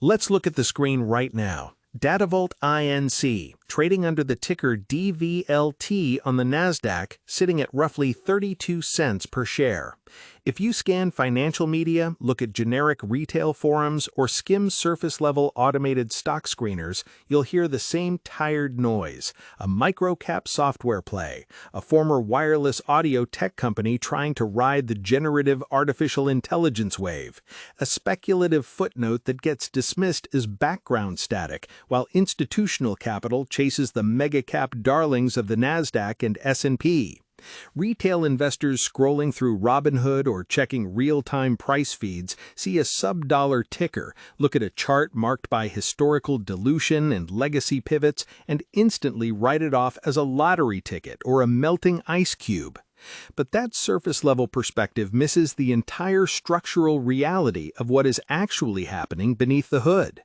Let's look at the screen right now. Datavault Inc., trading under the ticker DVLT on the Nasdaq, sitting at roughly 32 cents per share. If you scan financial media, look at generic retail forums, or skim surface-level automated stock screeners, you'll hear the same tired noise: a micro-cap software play, a former wireless audio tech company trying to ride the generative artificial intelligence wave, a speculative footnote that gets dismissed as background static, while institutional capital chases the mega-cap darlings of the Nasdaq and S&P. Retail investors scrolling through Robinhood or checking real-time price feeds see a sub-dollar ticker, look at a chart marked by historical dilution and legacy pivots, and instantly write it off as a lottery ticket or a melting ice cube. But that surface-level perspective misses the entire structural reality of what is actually happening beneath the hood.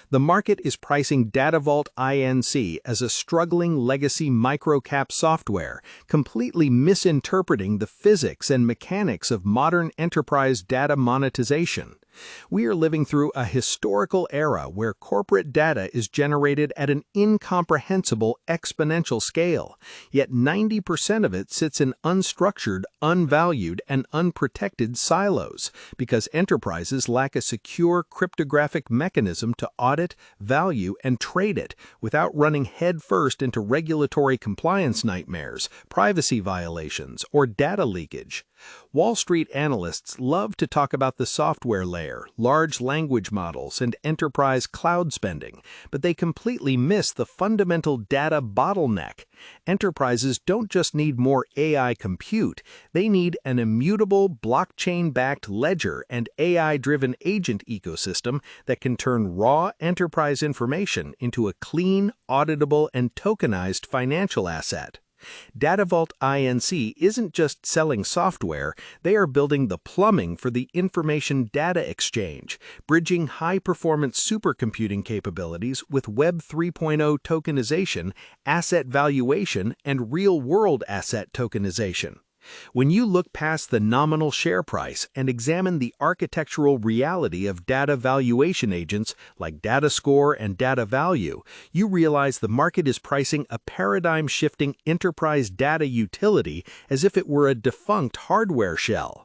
The market is pricing Datavault Inc. as a struggling legacy microcap software, completely misinterpreting the physics and mechanics of modern enterprise data monetization. We are living through a historical era where corporate data is generated at an incomprehensible exponential scale, yet 90% of it sits in unstructured, unvalued, and unprotected silos because enterprises lack a secure cryptographic mechanism to audit, value, and trade it without running headfirst into regulatory compliance nightmares, privacy violations, or data leakage. Wall Street analysts love to talk about the software layer, large language models, and enterprise cloud spending, but they completely miss the fundamental data bottleneck. Enterprises don't just need more AI compute, they need an immutable, blockchain-backed ledger and AI-driven agent ecosystem that can turn raw enterprise information into a clean, auditable, and tokenized financial asset. Datavault Inc. isn't just selling software, they are building the plumbing for the information data exchange, bridging high-performance supercomputing capabilities with Web 3.0 tokenization, asset valuation, and real-world asset tokenization. When you look past the nominal share price and examine the architectural reality of data valuation agents like DataScore and DataValue, you realize the market is pricing a paradigm-shifting enterprise data utility as if it were a defunct hardware shell.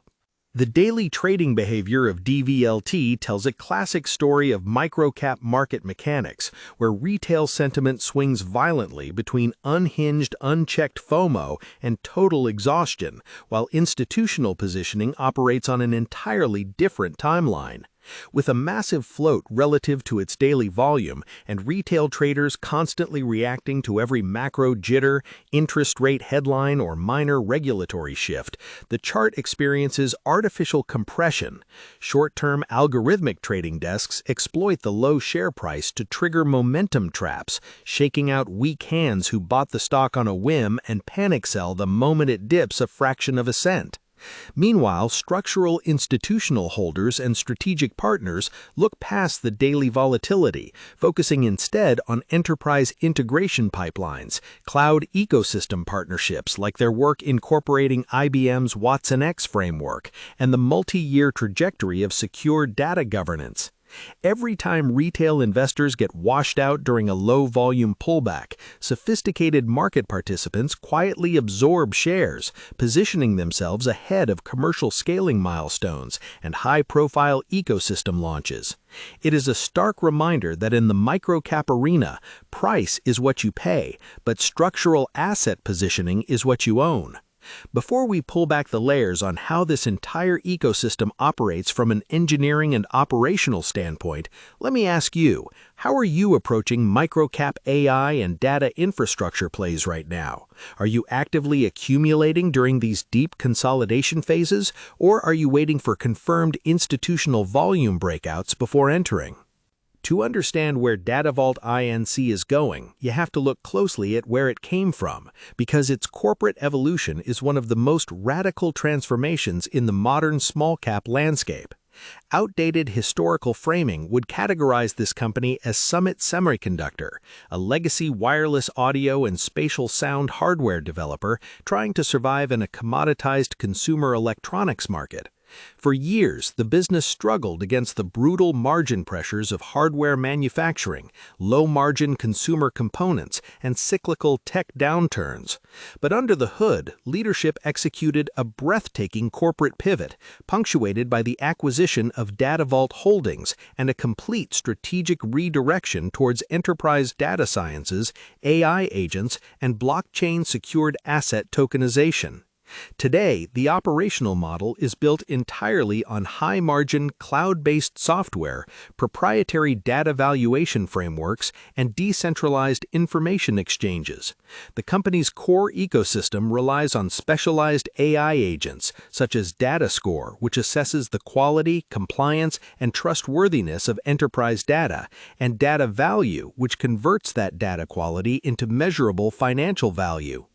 The daily trading behavior of DVLT tells a classic story of microcap market mechanics, where retail sentiment swings violently between unhinged, unchecked FOMO and total exhaustion, while institutional positioning operates on an entirely different timeline. With a massive float relative to its daily volume and retail traders constantly reacting to every macro jitter, interest rate headline, or minor regulatory shift, the chart experiences artificial compression. Short-term algorithmic trading desks exploit the low share price to trigger momentum traps, shaking out weak hands who bought the stock on a whim and panic sell the moment it dips a fraction of a cent. Meanwhile, structural institutional holders and strategic partners look past the daily volatility, focusing instead on enterprise integration pipelines, cloud ecosystem partnerships like their work incorporating IBM's Watson X framework, and the multi-year trajectory of secure data governance. Every time retail investors get washed out during a low-volume pullback, sophisticated market participants quietly absorb shares, positioning themselves ahead of commercial scaling milestones and high-profile ecosystem launches. It is a stark reminder that in the microcap arena, price is what you pay, but structural asset positioning is what you own. Before we pull back the layers on how this entire ecosystem operates from an engineering and operational standpoint, let me ask you, how are you approaching microcap AI and data infrastructure plays right now? Are you actively accumulating during these deep consolidation phases, or are you waiting for confirmed institutional volume breakouts before entering? To understand where Datavault Inc. is going, you have to look closely at where it came from, because its corporate evolution is one of the most radical transformations in the modern small-cap landscape. Outdated historical framing would categorize this company as Summit Semiconductor, a legacy wireless audio and spatial sound hardware developer trying to survive in a commoditized consumer electronics market. For years, the business struggled against the brutal margin pressures of hardware manufacturing, low-margin consumer components, and cyclical tech downturns. But under the hood, leadership executed a breathtaking corporate pivot, punctuated by the acquisition of Datavault Holdings and a complete strategic redirection towards enterprise data sciences, AI agents, and blockchain-secured asset tokenization. Today, the operational model is built entirely on high-margin, cloud-based software, proprietary data valuation frameworks, and decentralized information exchanges. The company's core ecosystem relies on specialized AI agents, such as DataScore, which assesses the quality, compliance, and trustworthiness of enterprise data, and DataValue, which converts that data quality into measurable financial value.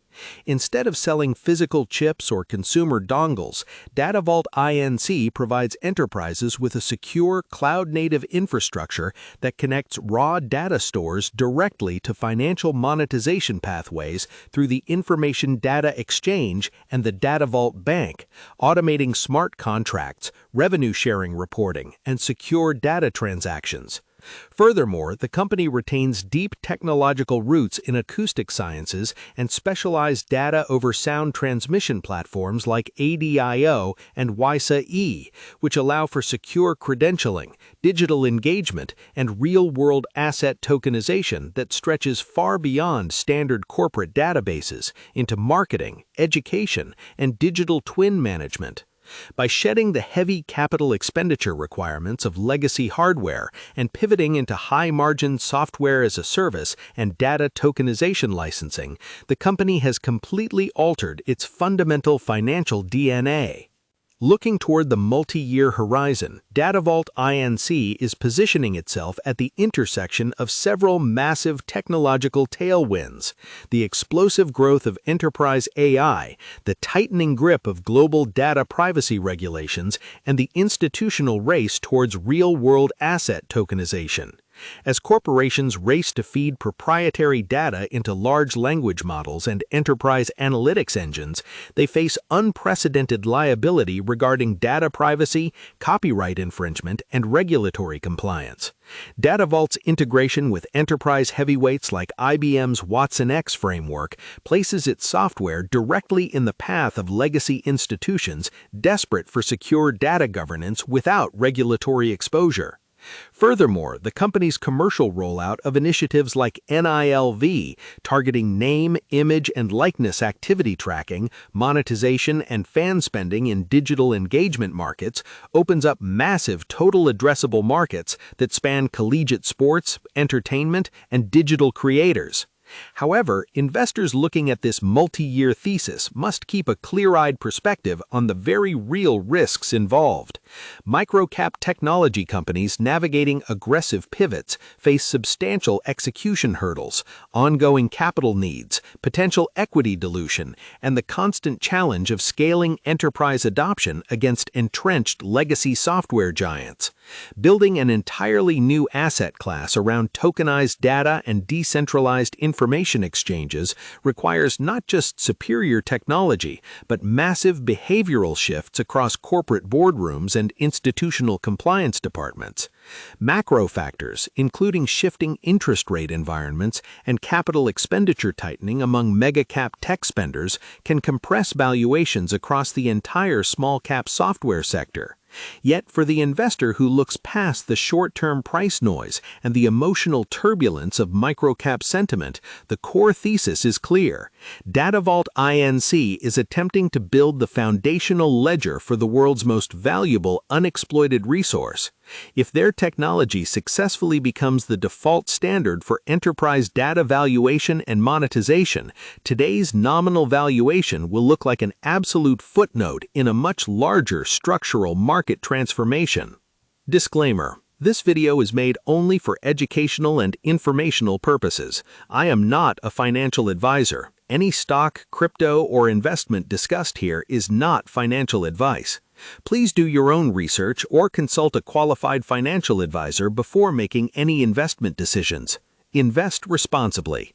Instead of selling physical chips or consumer dongles, Datavault Inc. provides enterprises with a secure, cloud-native infrastructure that connects raw data stores directly to financial monetization pathways through the Information Data Exchange and the Datavault Bank, automating smart contracts, revenue-sharing reporting, and secure data transactions. Furthermore, the company retains deep technological roots in acoustic sciences and specialized data over sound transmission platforms like ADIO and WISA-E, which allow for secure credentialing, digital engagement, and real-world asset tokenization that stretches far beyond standard corporate databases into marketing, education, and digital twin management. By shedding the heavy capital expenditure requirements of legacy hardware and pivoting into high-margin software as a service and data tokenization licensing, the company has completely altered its fundamental financial DNA. Looking toward the multi-year horizon, Datavault Inc. is positioning itself at the intersection of several massive technological tailwinds: the explosive growth of enterprise AI, the tightening grip of global data privacy regulations, and the institutional race towards real-world asset tokenization. As corporations race to feed proprietary data into large language models and enterprise analytics engines, they face unprecedented liability regarding data privacy, copyright infringement, and regulatory compliance. Datavault's integration with enterprise heavyweights like IBM's watsonx framework places its software directly in the path of legacy institutions desperate for secure data governance without regulatory exposure. Furthermore, the company's commercial rollout of initiatives like NILV, targeting name, image, and likeness activity tracking, monetization, and fan spending in digital engagement markets, opens up massive total addressable markets that span collegiate sports, entertainment, and digital creators. However, investors looking at this multi-year thesis must keep a clear-eyed perspective on the very real risks involved. Microcap technology companies navigating aggressive pivots face substantial execution hurdles, ongoing capital needs, potential equity dilution, and the constant challenge of scaling enterprise adoption against entrenched legacy software giants. Building an entirely new asset class around tokenized data and decentralized information exchanges requires not just superior technology, but massive behavioral shifts across corporate boardrooms and institutional compliance departments. Macro factors, including shifting interest rate environments and capital expenditure tightening among mega-cap tech spenders, can compress valuations across the entire small-cap software sector. Yet for the investor who looks past the short-term price noise and the emotional turbulence of microcap sentiment, the core thesis is clear. Datavault Inc. is attempting to build the foundational ledger for the world's most valuable unexploited resource. If their technology successfully becomes the default standard for enterprise data valuation and monetization, today's nominal valuation will look like an absolute footnote in a much larger structural market transformation. Disclaimer: this video is made only for educational and informational purposes. I am not a financial advisor. Any stock, crypto, or investment discussed here is not financial advice. Please do your own research or consult a qualified financial advisor before making any investment decisions. Invest responsibly.